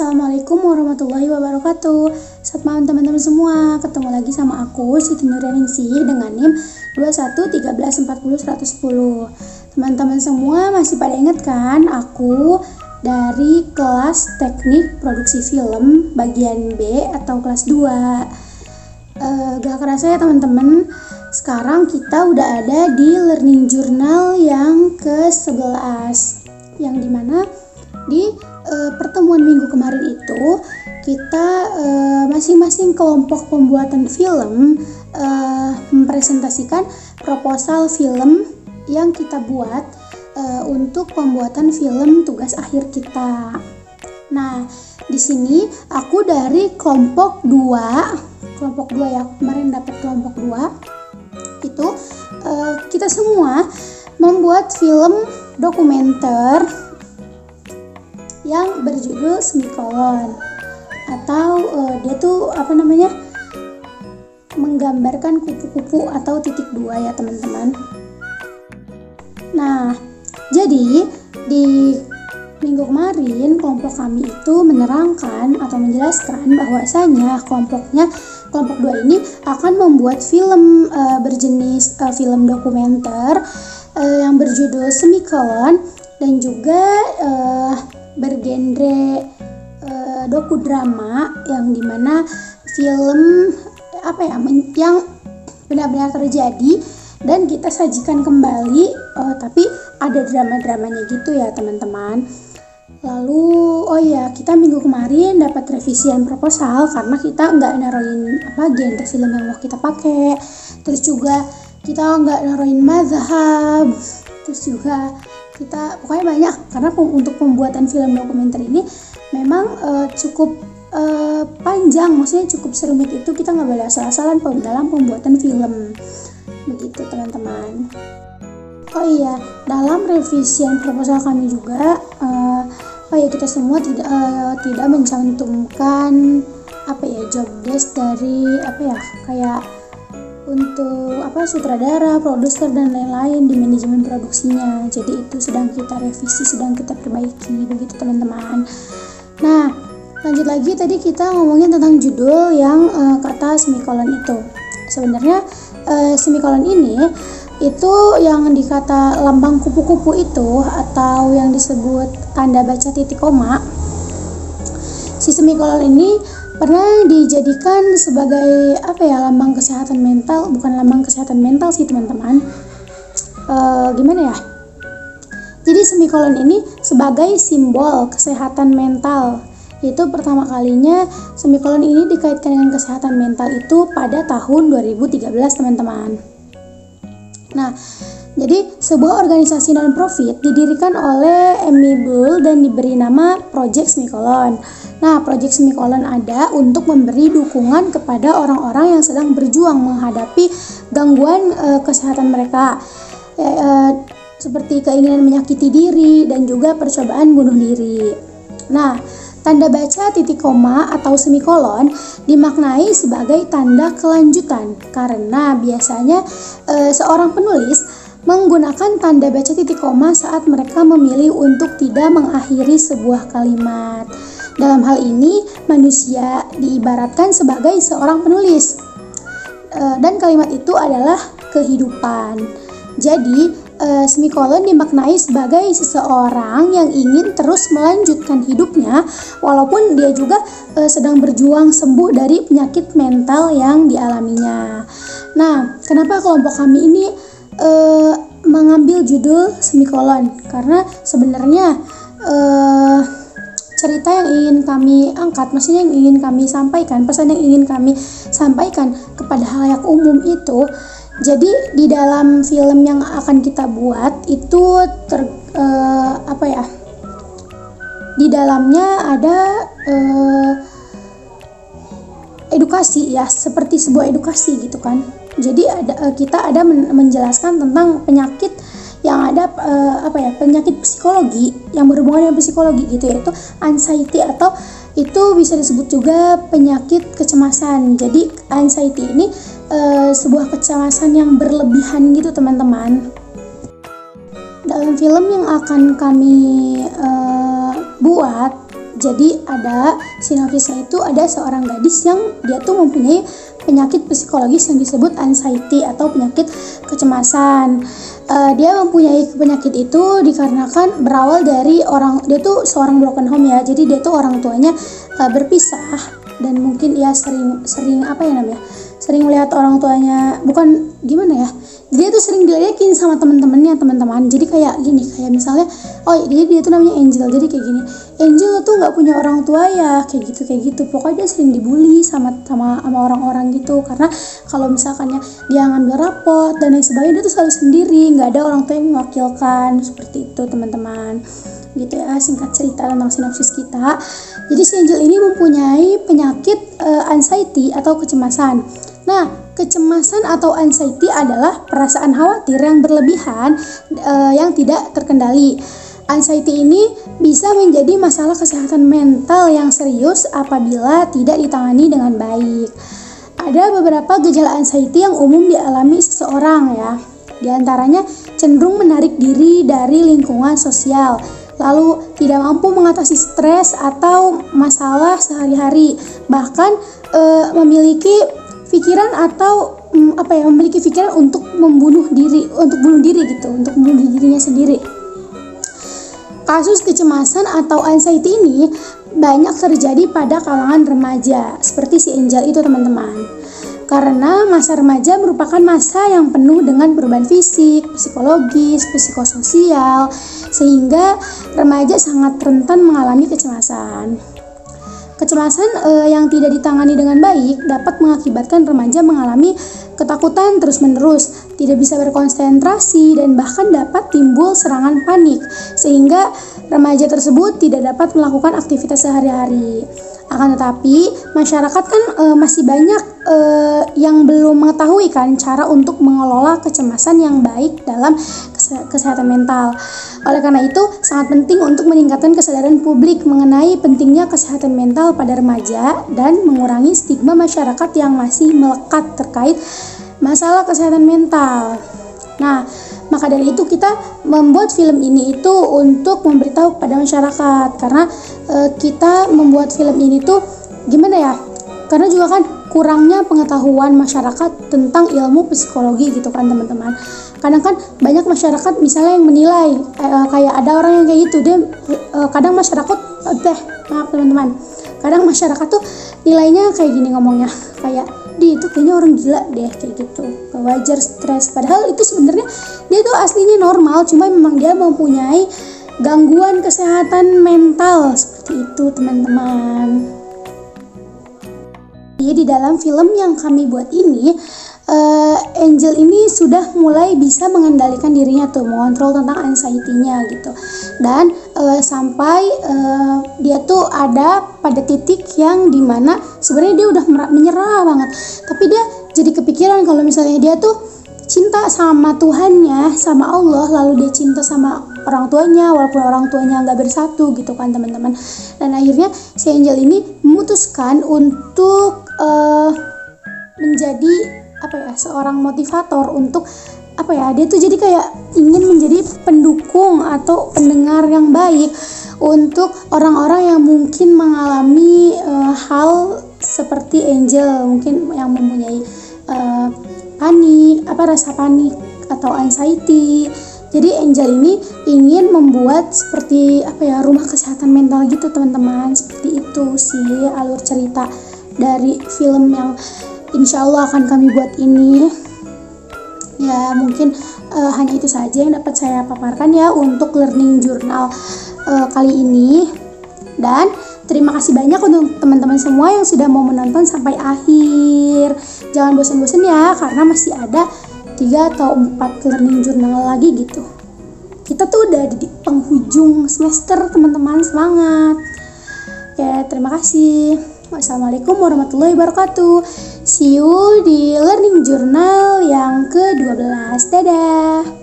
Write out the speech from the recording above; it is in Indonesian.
Assalamualaikum warahmatullahi wabarakatuh. Selamat malam teman-teman semua. Ketemu lagi sama aku Siti Nuryaningsih dengan NIM 2113400110. Teman-teman semua masih pada ingat kan aku dari kelas teknik produksi film bagian B atau kelas 2. Gak kerasa ya teman-teman, sekarang kita udah ada di learning journal yang ke-11, yang dimana di pertemuan minggu kemarin itu kita masing-masing kelompok pembuatan film mempresentasikan proposal film yang kita buat untuk pembuatan film tugas akhir kita. Nah, di sini aku dari kelompok 2 ya, kemarin dapat kelompok 2 itu kita semua membuat film dokumenter yang berjudul semikolon, atau dia tuh menggambarkan kupu-kupu atau titik 2 ya teman-teman. Nah, jadi di minggu kemarin kelompok kami itu menerangkan atau menjelaskan bahwasanya kelompok 2 ini akan membuat film berjenis film dokumenter yang berjudul semikolon dan juga bergenre dokudrama, yang dimana film yang benar-benar terjadi dan kita sajikan kembali, tapi ada drama-dramanya gitu ya teman-teman. Lalu kita minggu kemarin dapat revisian proposal karena kita nggak naruhin genre film yang mau kita pakai, terus juga kita nggak naruhin mazhab, terus juga kita pokoknya banyak, karena untuk pembuatan film dokumenter ini memang cukup panjang, maksudnya cukup serumit itu, kita nggak boleh asal-asalan dalam pembuatan film, begitu teman-teman. Dalam revisian proposal kami juga kita semua tidak mencantumkan job desk dari kayak untuk sutradara, produser dan lain-lain di manajemen produksinya. Jadi itu sedang kita revisi, sedang kita perbaiki, begitu teman-teman. Nah, lanjut lagi, tadi kita ngomongin tentang judul yang kata semikolon itu. Sebenarnya semikolon ini itu yang dikata lambang kupu-kupu itu, atau yang disebut tanda baca titik koma. Si semikolon ini pernah dijadikan sebagai lambang kesehatan mental, bukan lambang kesehatan mental sih teman-teman. Jadi semikolon ini sebagai simbol kesehatan mental. Itu pertama kalinya semikolon ini dikaitkan dengan kesehatan mental itu pada tahun 2013 teman-teman. Nah, jadi sebuah organisasi non-profit didirikan oleh Amy Bull dan diberi nama Project Semikolon. Nah, Project Semikolon ada untuk memberi dukungan kepada orang-orang yang sedang berjuang menghadapi gangguan kesehatan mereka, seperti keinginan menyakiti diri dan juga percobaan bunuh diri. Nah, tanda baca titik koma atau semikolon dimaknai sebagai tanda kelanjutan, karena biasanya seorang penulis menggunakan tanda baca titik koma saat mereka memilih untuk tidak mengakhiri sebuah kalimat. Dalam hal ini, manusia diibaratkan sebagai seorang penulis, dan kalimat itu adalah kehidupan. Jadi, semikolon dimaknai sebagai seseorang yang ingin terus melanjutkan hidupnya walaupun dia juga sedang berjuang sembuh dari penyakit mental yang dialaminya. Nah, kenapa kelompok kami ini mengambil judul semikolon? Karena sebenarnya cerita yang ingin kami angkat, maksudnya yang ingin kami sampaikan, pesan yang ingin kami sampaikan kepada halayak umum itu, jadi di dalam film yang akan kita buat itu di dalamnya ada edukasi ya, seperti sebuah edukasi gitu kan. Jadi kita ada menjelaskan tentang penyakit yang ada penyakit psikologi yang berhubungan dengan psikologi gitu, yaitu anxiety, atau itu bisa disebut juga penyakit kecemasan. Jadi anxiety ini sebuah kecemasan yang berlebihan gitu teman-teman. Dalam film yang akan kami buat Jadi ada sinopsisnya itu ada seorang gadis yang dia tuh mempunyai penyakit psikologis yang disebut anxiety atau penyakit kecemasan. Dia mempunyai penyakit itu dikarenakan berawal dari dia tuh seorang broken home ya. Jadi dia tuh orang tuanya berpisah dan mungkin ya sering sering melihat orang tuanya, bukan gimana ya, dia tuh sering diledekin sama teman-teman. Jadi kayak gini, kayak misalnya dia tuh namanya Angel, jadi kayak gini, Angel tuh nggak punya orang tua ya, kayak gitu. Pokoknya dia sering dibully sama orang-orang gitu, karena kalau misalkannya dia ngambil rapot dan lain sebagainya, dia tuh selalu sendiri, nggak ada orang tua yang mewakilkan, seperti itu teman-teman. Gitu ya, singkat cerita tentang sinopsis kita. Jadi si Angel ini mempunyai penyakit anxiety atau kecemasan. Nah, kecemasan atau anxiety adalah perasaan khawatir yang berlebihan yang tidak terkendali. Anxiety ini bisa menjadi masalah kesehatan mental yang serius apabila tidak ditangani dengan baik. Ada beberapa gejala anxiety yang umum dialami seseorang ya. Di antaranya cenderung menarik diri dari lingkungan sosial, lalu tidak mampu mengatasi stres atau masalah sehari-hari, bahkan memiliki pikiran atau memiliki pikiran untuk bunuh diri gitu, untuk membunuh dirinya sendiri. Kasus kecemasan atau anxiety ini banyak terjadi pada kalangan remaja, seperti si Angel itu teman-teman. Karena masa remaja merupakan masa yang penuh dengan perubahan fisik, psikologis, psikososial, sehingga remaja sangat rentan mengalami kecemasan. Kecemasan yang tidak ditangani dengan baik dapat mengakibatkan remaja mengalami ketakutan terus-menerus, tidak bisa berkonsentrasi, dan bahkan dapat timbul serangan panik, sehingga remaja tersebut tidak dapat melakukan aktivitas sehari-hari. Akan tetapi, masyarakat kan masih banyak yang belum mengetahui kan cara untuk mengelola kecemasan yang baik dalam kesehatan mental. Oleh karena itu, sangat penting untuk meningkatkan kesadaran publik mengenai pentingnya kesehatan mental pada remaja dan mengurangi stigma masyarakat yang masih melekat terkait masalah kesehatan mental. Nah, maka dari itu kita membuat film ini itu untuk memberitahu kepada masyarakat, karena kita membuat film ini tuh gimana ya? Karena juga kan kurangnya pengetahuan masyarakat tentang ilmu psikologi gitu kan teman-teman. Kadang kan banyak masyarakat misalnya yang menilai kayak ada orang yang kayak gitu, dia kadang masyarakat teman-teman. Kadang masyarakat tuh nilainya kayak gini ngomongnya, kayak dia itu kayaknya orang gila deh, kayak gitu, gak wajar stres, padahal itu sebenarnya dia tuh aslinya normal, cuma memang dia mempunyai gangguan kesehatan mental, seperti itu teman-teman. Jadi di dalam film yang kami buat ini, Angel ini sudah mulai bisa mengendalikan dirinya tuh, mengontrol tentang anxiety-nya gitu, dan sampai dia tuh ada pada titik yang dimana sebenarnya dia udah menyerah banget, tapi dia jadi kepikiran kalau misalnya dia tuh cinta sama Tuhannya, sama Allah, lalu dia cinta sama orang tuanya walaupun orang tuanya nggak bersatu gitu kan teman-teman. Dan akhirnya si Angel ini memutuskan untuk menjadi seorang motivator untuk dia tuh jadi kayak ingin menjadi pendukung atau pendengar yang baik untuk orang-orang yang mungkin mengalami hal seperti Angel, mungkin yang mempunyai rasa panik atau anxiety. Jadi Angel ini ingin membuat seperti rumah kesehatan mental gitu teman-teman. Seperti itu sih alur cerita dari film yang insya Allah akan kami buat ini. Ya mungkin hanya itu saja yang dapat saya paparkan ya untuk learning journal kali ini. Dan terima kasih banyak untuk teman-teman semua yang sudah mau menonton sampai akhir. Jangan bosan-bosan ya, karena masih ada 3 atau 4 learning journal lagi gitu. Kita tuh udah di penghujung semester teman-teman, semangat. Oke, terima kasih. Wassalamualaikum warahmatullahi wabarakatuh. See you di learning journal yang ke-12. Dadah.